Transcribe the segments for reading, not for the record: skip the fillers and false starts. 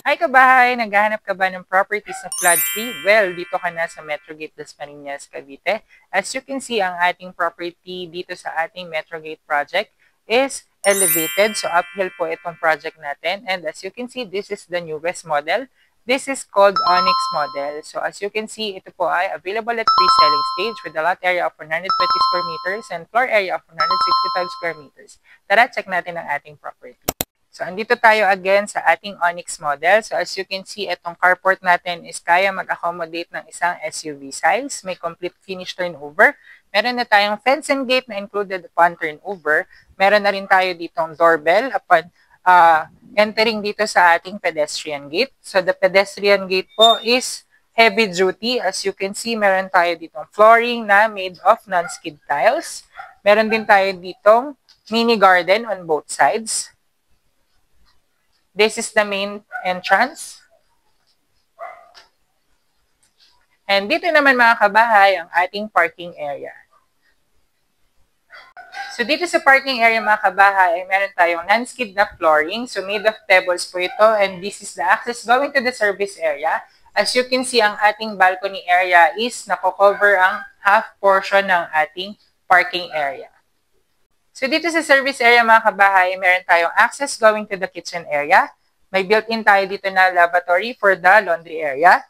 Hi kabahay! Naghahanap ka ba ng properties na flood-free? Well, dito ka na sa Metrogate Las Marinas, Cavite. As you can see, ang ating property dito sa ating Metrogate project is elevated. So uphill po itong project natin. And as you can see, this is the newest model. This is called Onyx model. So as you can see, ito po ay available at pre-selling stage with a lot area of 120 square meters and floor area of 165 square meters. Tara, check natin ang ating property. So, andito tayo again sa ating Onyx model. So, as you can see, itong carport natin is kaya mag-accommodate ng isang SUV size. May complete finish turnover. Meron na tayong fence and gate na included upon turnover. Meron na rin tayo ditong doorbell upon entering dito sa ating pedestrian gate. So, the pedestrian gate po is heavy duty. As you can see, meron tayo ditong flooring na made of non-skid tiles. Meron din tayo ditong mini garden on both sides. This is the main entrance. And dito naman mga kabahay ang ating parking area. So dito sa parking area mga kabahay ay meron tayong non-skid na flooring. So made of pebbles po ito and this is the access going to the service area. As you can see, ang ating balcony area is nako-cover ang half portion ng ating parking area. So dito sa service area mga kabahay, meron tayong access going to the kitchen area. May built-in tayo dito na lavatory for the laundry area.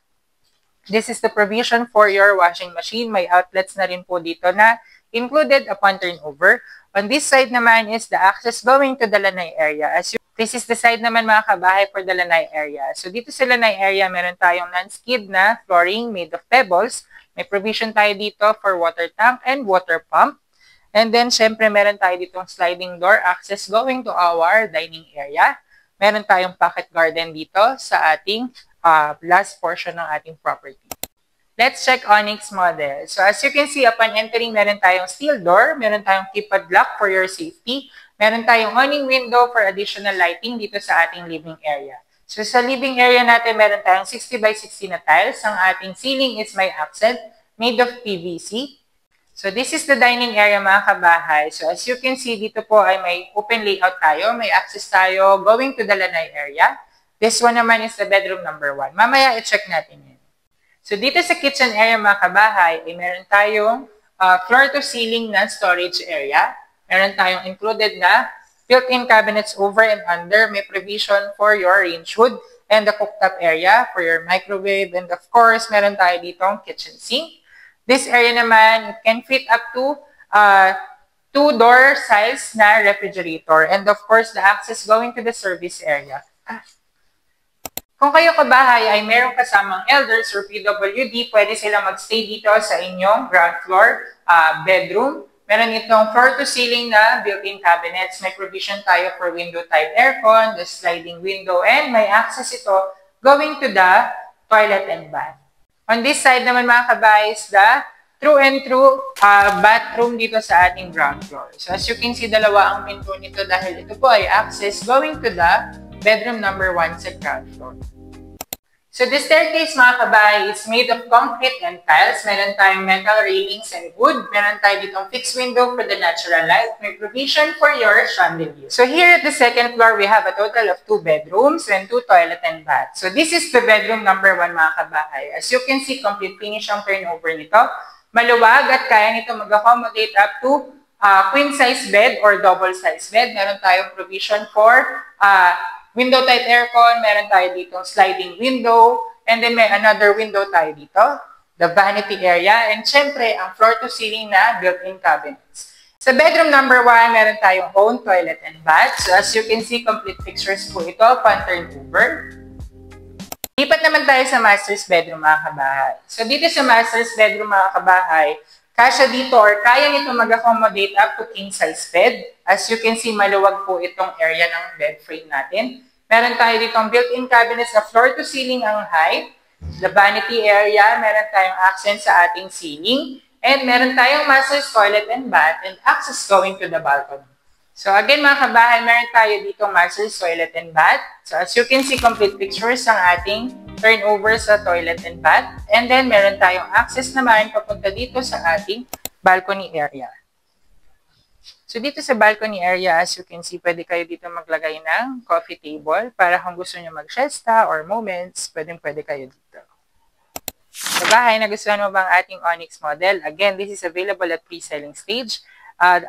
This is the provision for your washing machine. May outlets na rin po dito na included upon turnover. On this side naman is the access going to the lanay area. This is the side naman mga kabahay for the lanay area. So dito sa lanay area, meron tayong non-skid na flooring made of pebbles. May provision tayo dito for water tank and water pump. And then, syempre, meron tayo ditong sliding door access going to our dining area. Meron tayong pocket garden dito sa ating last portion ng ating property. Let's check Onyx model. So, as you can see, upon entering, meron tayong steel door. Meron tayong keypad lock for your safety. Meron tayong awning window for additional lighting dito sa ating living area. So, sa living area natin, meron tayong 60 by 60 na tiles. Ang ating ceiling is may accent made of PVC. So, this is the dining area mga kabahay. So, as you can see, dito po ay may open layout tayo. May access tayo going to the lanay area. This one naman is the bedroom number 1. Mamaya, i-check natin yun. So, dito sa kitchen area mga kabahay, ay meron tayong floor-to-ceiling na storage area. Meron tayong included na built-in cabinets over and under. May provision for your range hood and the cooktop area for your microwave. And of course, meron tayo ditong kitchen sink. This area naman, it can fit up to 2-door size na refrigerator. And of course, the access going to the service area. Kung kayo kabahay ay merong kasamang elders or PWD, pwede silang magstay dito sa inyong ground floor bedroom. Meron itong floor-to-ceiling na built-in cabinets. May provision tayo for window-type aircon, the sliding window, and may access ito going to the toilet and bath. On this side naman mga kabahay is the through and through bathroom dito sa ating ground floor. So as you can see, dalawa ang pinto nito dahil ito po ay access going to the bedroom number 1 sa ground floor. So the staircase mga kabahay is made of concrete and tiles. Meron tayong metal railings and wood. Meron tayo ditong fixed window for the natural light. May provision for your chandelier. So here at the second floor, we have a total of 2 bedrooms and 2 toilet and bath. So this is the bedroom number 1 mga kabahay. As you can see, complete finish ang turnover nito. Maluwag at kaya nito mag-accommodate up to queen size bed or double size bed. Meron tayong provision for window type aircon, meron tayo dito sliding window, and then may another window tayo dito, the vanity area, and syempre, ang floor-to-ceiling na built-in cabinets. Sa bedroom number 1, meron tayong own toilet and bath. So, as you can see, complete fixtures po ito upon turnover. Lipat naman tayo sa master's bedroom, mga kabahay. So, dito sa master's bedroom, mga kabahay, kasya dito or kaya nito mag-accommodate up to king size bed. As you can see, maluwag po itong area ng bed frame natin. Meron tayo ditong built-in cabinets na floor-to-ceiling ang height. The vanity area, meron tayong accent sa ating ceiling. And meron tayong master's toilet and bath and access going to the balcony. So again mga kabahay, meron tayo ditong master's toilet and bath. So as you can see, complete pictures ang ating turnover sa toilet and bath. And then meron tayong access naman papunta dito sa ating balcony area. So So dito sa balcony area, as you can see, pwede kayo dito maglagay ng coffee table para kung gusto nyo mag-siesta or moments, pwede kayo dito. Sa bahay, nagustuhan mo ba ang ating Onyx model? Again, this is available at pre-selling stage.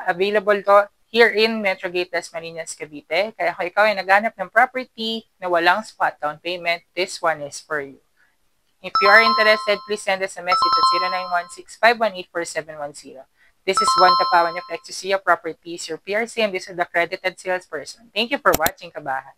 Available to here in Metro Gate Dasmariñas, Cavite. Kaya kung ikaw ay naghanap ng property na walang spot down payment, this one is for you. If you are interested, please send us a message at 0916-518-4710. This is Juan Tapawan of Exosia Properties, your PRC, and this is the accredited salesperson. Thank you for watching, kabahan.